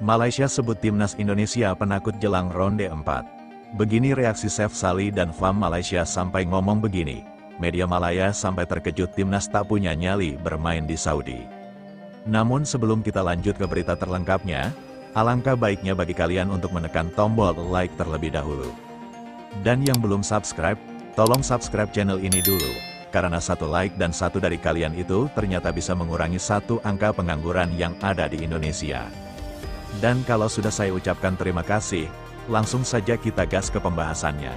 Malaysia sebut timnas Indonesia penakut jelang ronde 4. Begini reaksi Chef Sali dan Fam Malaysia sampai ngomong begini. Media Malaya sampai terkejut timnas tak punya nyali bermain di Saudi. Namun sebelum kita lanjut ke berita terlengkapnya, alangkah baiknya bagi kalian untuk menekan tombol like terlebih dahulu. Dan yang belum subscribe, tolong subscribe channel ini dulu. Karena satu like dan satu dari kalian itu ternyata bisa mengurangi satu angka pengangguran yang ada di Indonesia. Dan kalau sudah saya ucapkan terima kasih, langsung saja kita gas ke pembahasannya.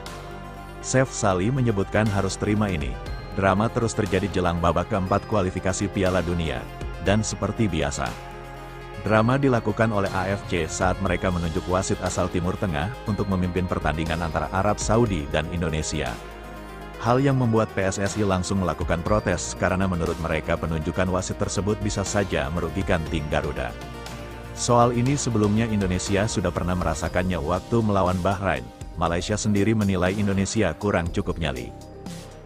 Chef Sali menyebutkan harus terima ini. Drama terus terjadi jelang babak keempat kualifikasi Piala Dunia. Dan seperti biasa, drama dilakukan oleh AFC saat mereka menunjuk wasit asal Timur Tengah untuk memimpin pertandingan antara Arab Saudi dan Indonesia. Hal yang membuat PSSI langsung melakukan protes karena menurut mereka penunjukan wasit tersebut bisa saja merugikan tim Garuda. Soal ini sebelumnya Indonesia sudah pernah merasakannya waktu melawan Bahrain. Malaysia sendiri menilai Indonesia kurang cukup nyali.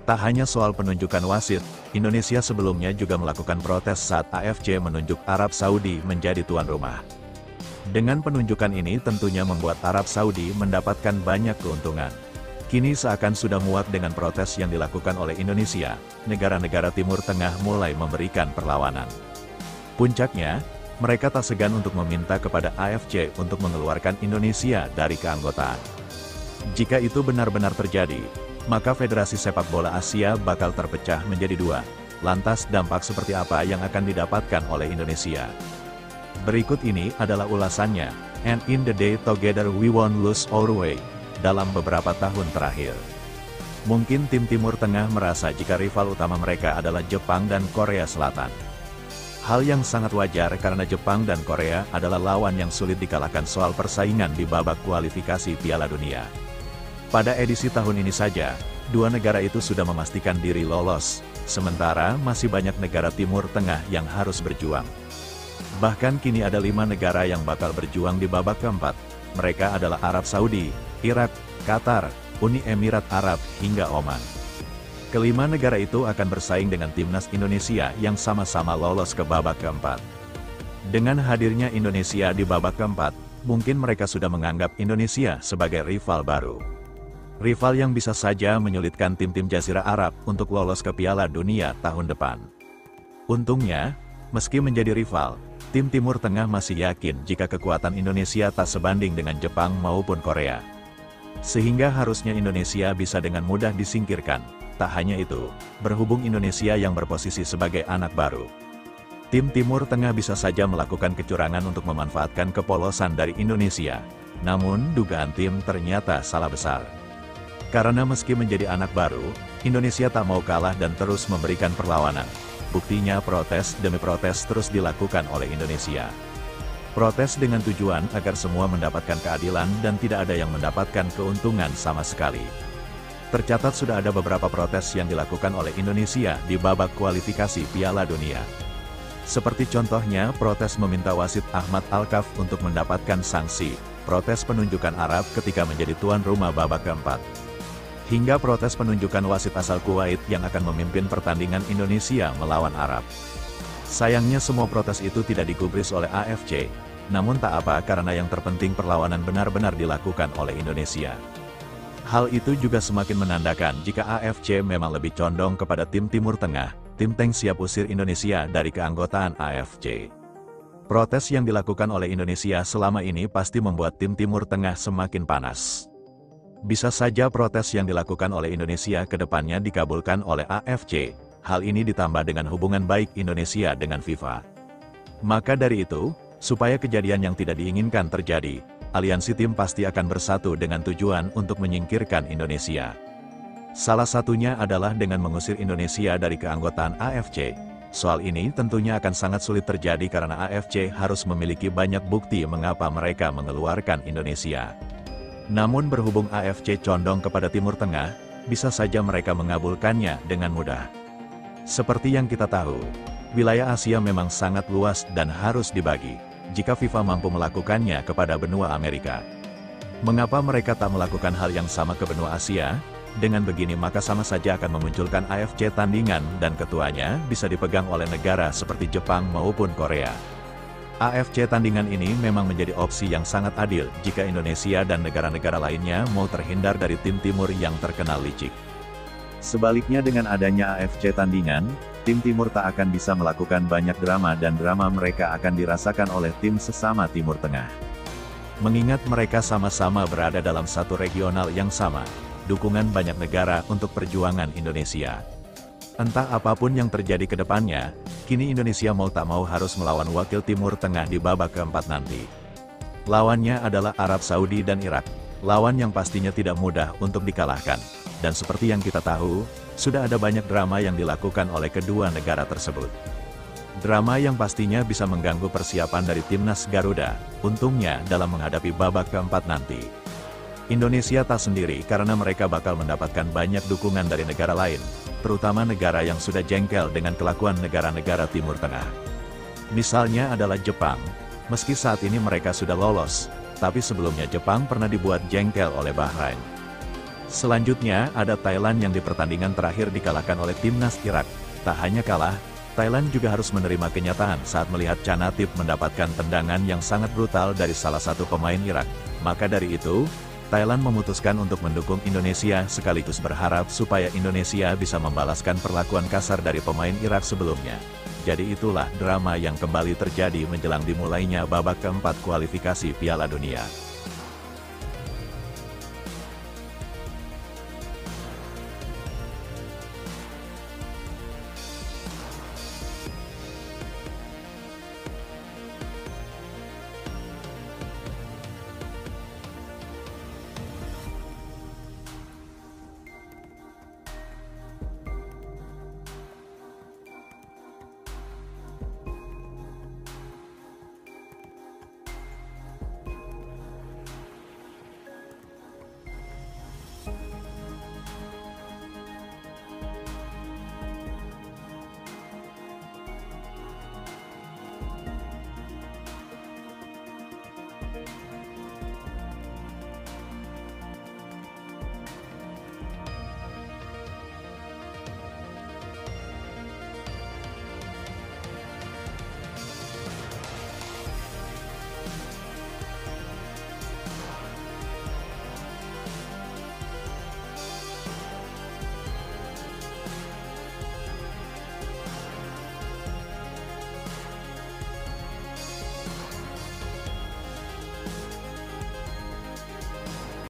Tak hanya soal penunjukan wasit, Indonesia sebelumnya juga melakukan protes saat AFC menunjuk Arab Saudi menjadi tuan rumah. Dengan penunjukan ini tentunya membuat Arab Saudi mendapatkan banyak keuntungan. Kini seakan sudah muak dengan protes yang dilakukan oleh Indonesia, negara-negara Timur Tengah mulai memberikan perlawanan. Puncaknya, mereka tak segan untuk meminta kepada AFC untuk mengeluarkan Indonesia dari keanggotaan. Jika itu benar-benar terjadi, maka Federasi Sepak Bola Asia bakal terpecah menjadi dua. Lantas dampak seperti apa yang akan didapatkan oleh Indonesia? Berikut ini adalah ulasannya, and in the day together we won't lose our way, dalam beberapa tahun terakhir. Mungkin tim Timur Tengah merasa jika rival utama mereka adalah Jepang dan Korea Selatan. Hal yang sangat wajar karena Jepang dan Korea adalah lawan yang sulit dikalahkan soal persaingan di babak kualifikasi Piala Dunia. Pada edisi tahun ini saja, dua negara itu sudah memastikan diri lolos, sementara masih banyak negara Timur Tengah yang harus berjuang. Bahkan kini ada 5 negara yang bakal berjuang di babak keempat. Mereka adalah Arab Saudi, Irak, Qatar, Uni Emirat Arab, hingga Oman. Kelima negara itu akan bersaing dengan timnas Indonesia yang sama-sama lolos ke babak keempat. Dengan hadirnya Indonesia di babak keempat, mungkin mereka sudah menganggap Indonesia sebagai rival baru. Rival yang bisa saja menyulitkan tim-tim Jazirah Arab untuk lolos ke Piala Dunia tahun depan. Untungnya, meski menjadi rival, tim Timur Tengah masih yakin jika kekuatan Indonesia tak sebanding dengan Jepang maupun Korea. Sehingga harusnya Indonesia bisa dengan mudah disingkirkan. Tak hanya itu, berhubung Indonesia yang berposisi sebagai anak baru, tim Timur Tengah bisa saja melakukan kecurangan untuk memanfaatkan kepolosan dari Indonesia. Namun, dugaan tim ternyata salah besar. Karena meski menjadi anak baru, Indonesia tak mau kalah dan terus memberikan perlawanan. Buktinya protes demi protes terus dilakukan oleh Indonesia. Protes dengan tujuan agar semua mendapatkan keadilan dan tidak ada yang mendapatkan keuntungan sama sekali. Tercatat sudah ada beberapa protes yang dilakukan oleh Indonesia di babak kualifikasi Piala Dunia. Seperti contohnya protes meminta wasit Ahmad Alkaf untuk mendapatkan sanksi, protes penunjukan Arab ketika menjadi tuan rumah babak keempat, hingga protes penunjukan wasit asal Kuwait yang akan memimpin pertandingan Indonesia melawan Arab. Sayangnya semua protes itu tidak digubris oleh AFC, namun tak apa karena yang terpenting perlawanan benar-benar dilakukan oleh Indonesia. Hal itu juga semakin menandakan jika AFC memang lebih condong kepada tim Timur Tengah, tim tank siap usir Indonesia dari keanggotaan AFC. Protes yang dilakukan oleh Indonesia selama ini pasti membuat tim Timur Tengah semakin panas. Bisa saja protes yang dilakukan oleh Indonesia ke depannya dikabulkan oleh AFC, hal ini ditambah dengan hubungan baik Indonesia dengan FIFA. Maka dari itu, supaya kejadian yang tidak diinginkan terjadi, aliansi tim pasti akan bersatu dengan tujuan untuk menyingkirkan Indonesia. Salah satunya adalah dengan mengusir Indonesia dari keanggotaan AFC. Soal ini tentunya akan sangat sulit terjadi karena AFC harus memiliki banyak bukti mengapa mereka mengeluarkan Indonesia. Namun berhubung AFC condong kepada Timur Tengah, bisa saja mereka mengabulkannya dengan mudah. Seperti yang kita tahu, wilayah Asia memang sangat luas dan harus dibagi. Jika FIFA mampu melakukannya kepada benua Amerika, mengapa mereka tak melakukan hal yang sama ke benua Asia? Dengan begini maka sama saja akan memunculkan AFC tandingan dan ketuanya bisa dipegang oleh negara seperti Jepang maupun Korea. AFC tandingan ini memang menjadi opsi yang sangat adil jika Indonesia dan negara-negara lainnya mau terhindar dari tim Timur yang terkenal licik. Sebaliknya dengan adanya AFC tandingan, tim Timur tak akan bisa melakukan banyak drama dan drama mereka akan dirasakan oleh tim sesama Timur Tengah. Mengingat mereka sama-sama berada dalam satu regional yang sama, dukungan banyak negara untuk perjuangan Indonesia. Entah apapun yang terjadi ke depannya, kini Indonesia mau tak mau harus melawan wakil Timur Tengah di babak keempat nanti. Lawannya adalah Arab Saudi dan Irak, lawan yang pastinya tidak mudah untuk dikalahkan. Dan seperti yang kita tahu, sudah ada banyak drama yang dilakukan oleh kedua negara tersebut. Drama yang pastinya bisa mengganggu persiapan dari timnas Garuda, untungnya dalam menghadapi babak keempat nanti. Indonesia tak sendiri karena mereka bakal mendapatkan banyak dukungan dari negara lain, terutama negara yang sudah jengkel dengan kelakuan negara-negara Timur Tengah. Misalnya adalah Jepang, meski saat ini mereka sudah lolos, tapi sebelumnya Jepang pernah dibuat jengkel oleh Bahrain. Selanjutnya ada Thailand yang di pertandingan terakhir dikalahkan oleh timnas Irak. Tak hanya kalah, Thailand juga harus menerima kenyataan saat melihat Canatip mendapatkan tendangan yang sangat brutal dari salah satu pemain Irak. Maka dari itu, Thailand memutuskan untuk mendukung Indonesia sekaligus berharap supaya Indonesia bisa membalaskan perlakuan kasar dari pemain Irak sebelumnya. Jadi itulah drama yang kembali terjadi menjelang dimulainya babak keempat kualifikasi Piala Dunia.